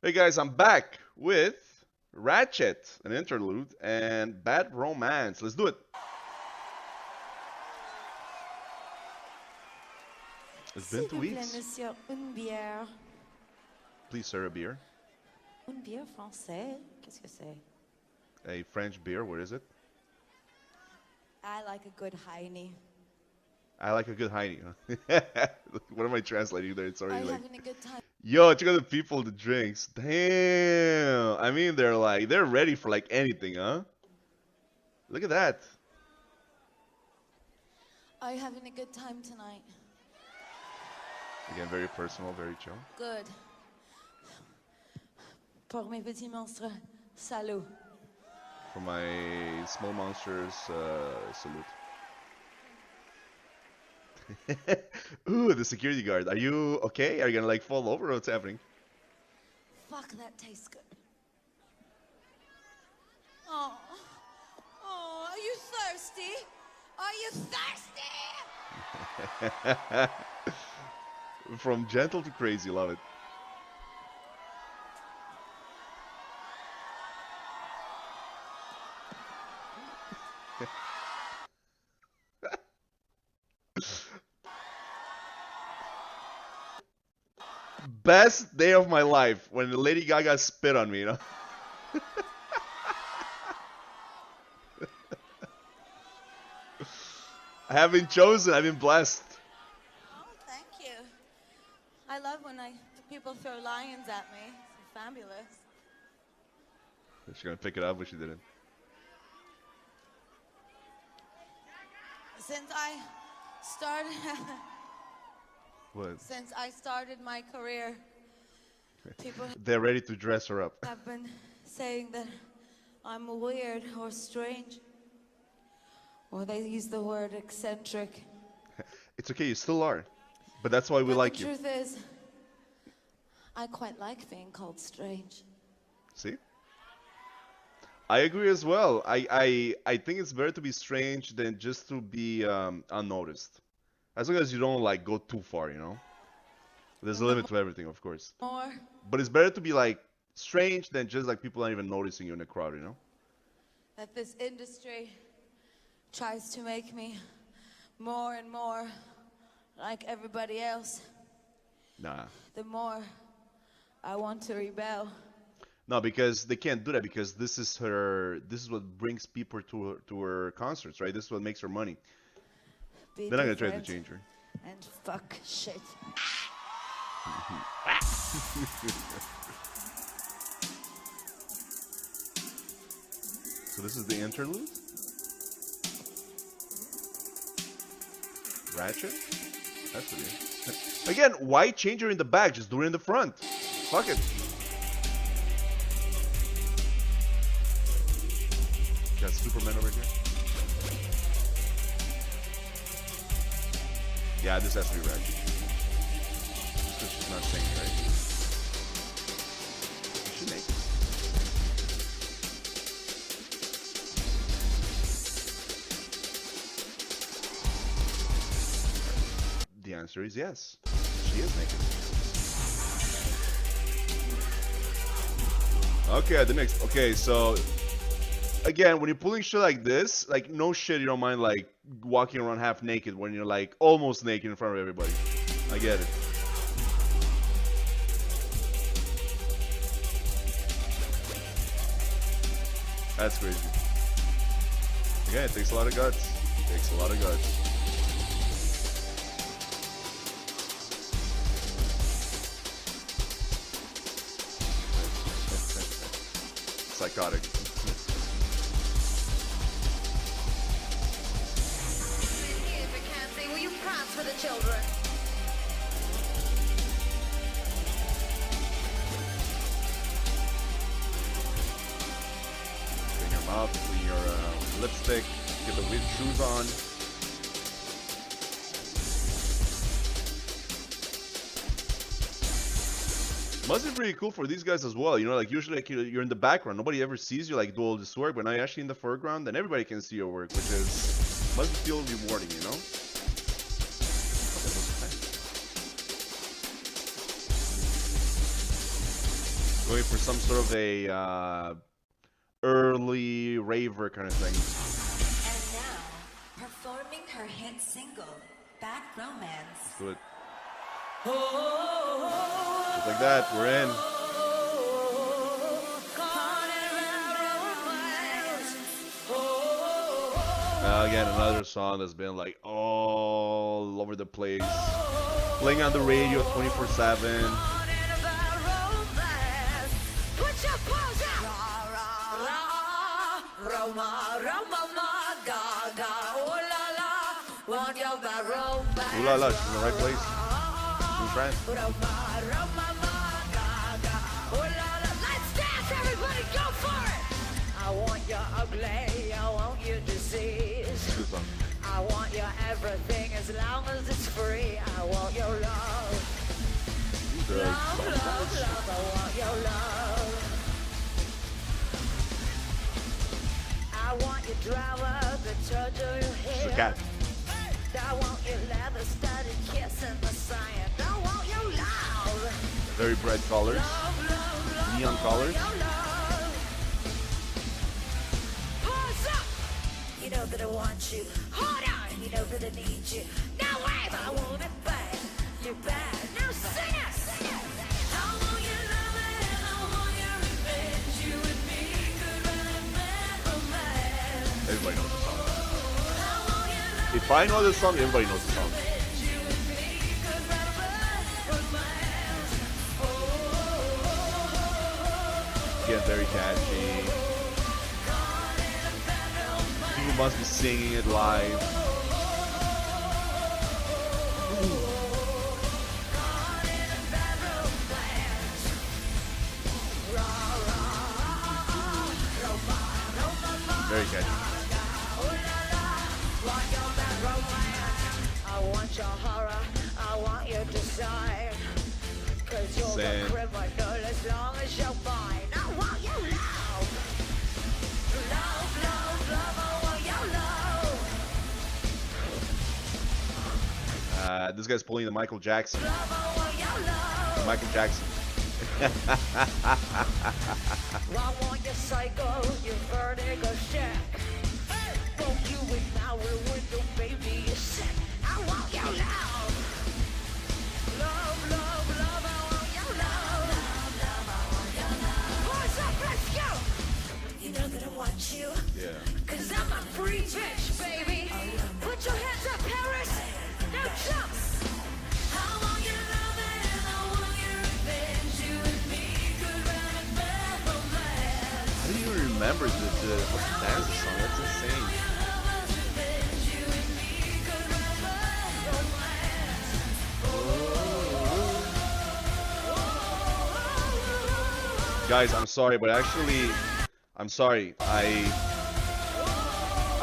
Hey guys, I'm back with Ratchet, an interlude, and Bad Romance. Let's do it. It's been S'il 2 vous plaît, weeks. monsieur, une bière. Please, sir, a beer. Une bière française? Qu'est-ce que c'est? A French beer. What is it? I like a good Heine. I like a good Heine. What am I translating there? It's Are already you like, having a good time? yo, check out the people, the drinks. Damn. I mean, they're ready for like anything, huh? Look at that. Are you having a good time tonight? Again, very personal, very chill. Good. Pour mes petits monstres, salut. For my small monsters, salute. Ooh, the security guard. Are you okay? Are you gonna like fall over? What's happening? Fuck, that tastes good. Oh, are you thirsty? Are you thirsty? From gentle to crazy, love it. Best day of my life when the Lady Gaga spit on me, you know? I have been chosen, I've been blessed. Oh, thank you. I love when people throw lions at me. It's fabulous. She's gonna pick it up, but she didn't. Since I started, What? since I started my career, people They're ready to dress her up. have been saying that I'm weird or strange, or they use the word eccentric. It's okay, you still are. But that's why we But like the you. truth is, I quite like being called strange. See? I agree as well. I think it's better to be strange than just to be unnoticed. As long as you don't like go too far, you know? There's a And the limit to everything, of course. more But it's better to be like strange than just like people not even noticing you in the crowd, you know? that this industry tries to make me more and more like everybody else, Nah. the more I want to rebel. No, because they can't do that because this is what brings people to her concerts, right? This is what makes her money. Be They're not gonna try to different change her. and fuck shit. So this is the interlude? Ratchet? That's what it is. Again, why change her in the back? Just do it in the front. Fuck it. Got Superman over here. Yeah, this has to be Ratchet. Just 'cause she's not saying it right. Is she naked? The answer is yes. She is naked. Okay, the next. Okay, so again, when you're pulling shit like this, like no shit, you don't mind like walking around half naked when you're like almost naked in front of everybody. I get it. That's crazy. Again, it takes a lot of guts. It takes a lot of guts. Psychotic. Will you prance for the children? Clean your mouth, clean your lipstick, get the weird shoes on. Must be pretty cool for these guys as well. You know, like usually like, you're in the background, nobody ever sees you like do all this work, but now you're actually in the foreground, and everybody can see your work, which is must feel rewarding, you know. Going for some sort of a early raver kind of thing. And now, performing her hit single, Bad Romance. Do it. Just like that, we're in. Again, another song that's been like all over the place. Playing on the radio 24/7. Ooh la la, she's in the right place. She's right. Let's dance, everybody, go for it! I want you ugly, I want you diseased. Good song. I want your everything as long as it's free. I want your love. Love, love, love, I want your love. I want your drama, the touch of your hair. She's a cat. I want your leather studded kiss in the sand. I want your love. Very bright colors. Love, love, love, Neon I want colors. your love. Pause up. You know that I want you. Hold on. You know that I need you. Now wave. I want it bad. You're bad. Now sing it. Sing it. I want your love and I want your revenge. You and me could run a mad romance. Everybody knows the song. If I know this song, everybody knows the song. Again, very catchy. People must be singing it live. Very catchy. I want your horror, I want your design. Cause you're Same. the criminal as long as you're fine. I want your love. Love, love, love, I want your love. This guy's pulling the Michael Jackson. Love, I want your love. Michael Jackson. I want your psycho, your vertigo check. Won't you in my window, baby, you're sick. I want your love. Love, love, love, I want your love. Love, love, I want your love. Boys up, let's go. You know that I want you. Yeah. Cause I'm a free bitch, baby. Put your hands up, Paris. Now jump. I want your love and I want your revenge. You and me could run a bad romance. How do you remember the dance song? That's insane. Guys, I'm sorry, but actually, I'm sorry. I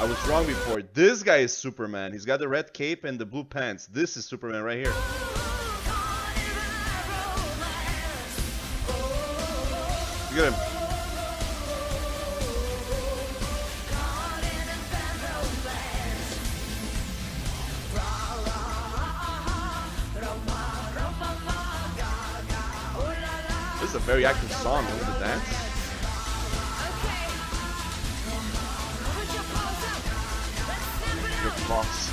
was wrong before. This guy is Superman. He's got the red cape and the blue pants. This is Superman right here. Look at him. This is a very active song with the dance. Your boss.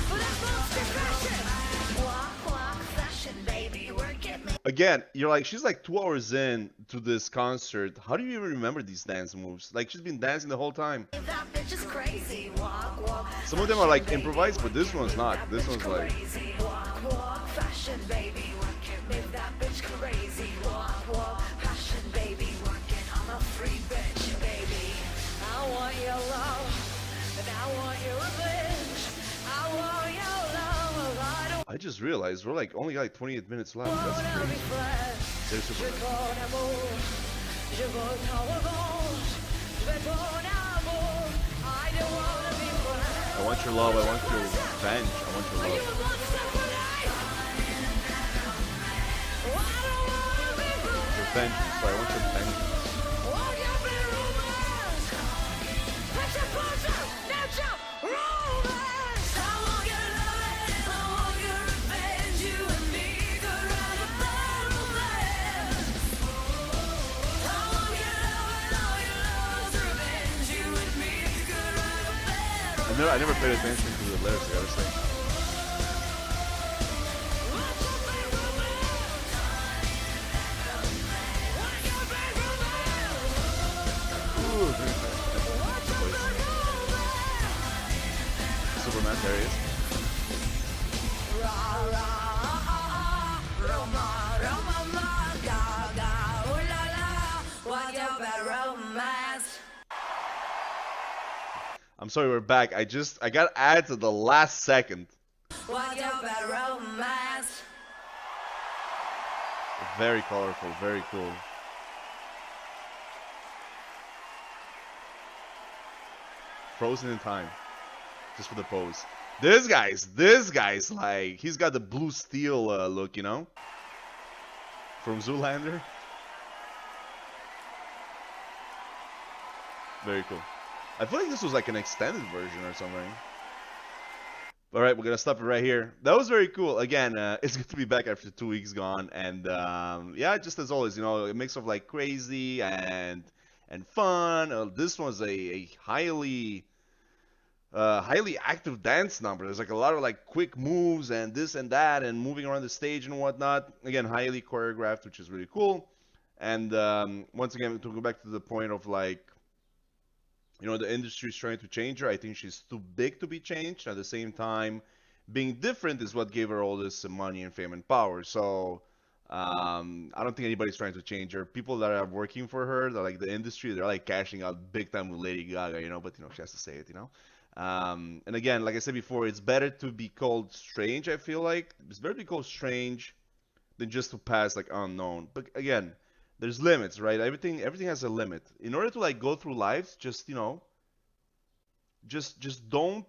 Again, you're like, she's like 2 hours in to this concert. How do you even remember these dance moves? Like, she's been dancing the whole time. Some of them are like improvised, but this one's not. This one's like... I just realized we're like only got like 28 minutes left. That's crazy. There's Superman. I want your love. I want your revenge. I want your love. Your vengeance. Sorry, I want your vengeance. I never paid attention to the lyrics, I gotta say. Ooh, the voice. Superman, there he is. I'm sorry, we're back. I got ads at the last second. Very colorful, very cool. Frozen in time, just for the pose. This guy's like, he's got the blue steel look, you know, from Zoolander. Very cool. I feel like this was like an extended version or something. All right, we're gonna stop it right here. That was very cool. Again, it's good to be back after 2 weeks gone, and yeah, just as always, you know, a mix of like crazy and fun. This was a highly active dance number. There's like a lot of like quick moves and this and that and moving around the stage and whatnot. Again, highly choreographed, which is really cool. And once again, to go back to the point of like, you know, the industry is trying to change her. I think she's too big to be changed. At the same time, being different is what gave her all this money and fame and power. So I don't think anybody's trying to change her. People that are working for her, that like the industry, they're like cashing out big time with Lady Gaga, you know. But you know, she has to say it, you know. And again, like I said before, it's better to be called strange. I feel like it's better to be called strange than just to pass like unknown. But again, there's limits, right? Everything has a limit. In order to like go through life, just you know, just don't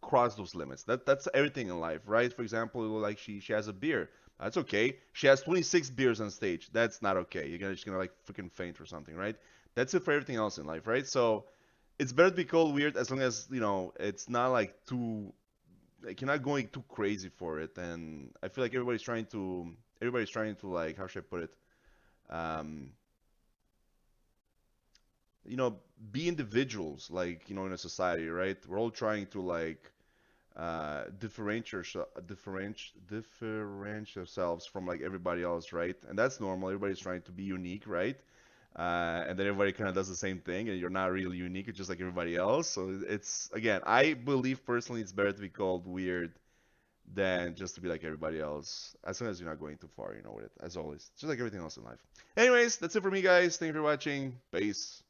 cross those limits. That's everything in life, right? For example, like she has a beer. That's okay. She has 26 beers on stage. That's not okay. She's gonna like freaking faint or something, right? That's it for everything else in life, right? So it's better to be called weird as long as you know it's not like too like you're not going too crazy for it. And I feel like everybody's trying to like how should I put it? Um, you know, be individuals like you know in a society, right? We're all trying to like differentiate ourselves from like everybody else, right? And that's normal. Everybody's trying to be unique, right? And then everybody kind of does the same thing, and you're not really unique. It's just like everybody else. So it's again, I believe personally, it's better to be called weird than just to be like everybody else. As long as you're not going too far, you know, with it. As always, just like everything else in life. Anyways, that's it for me, guys. Thank you for watching. Peace.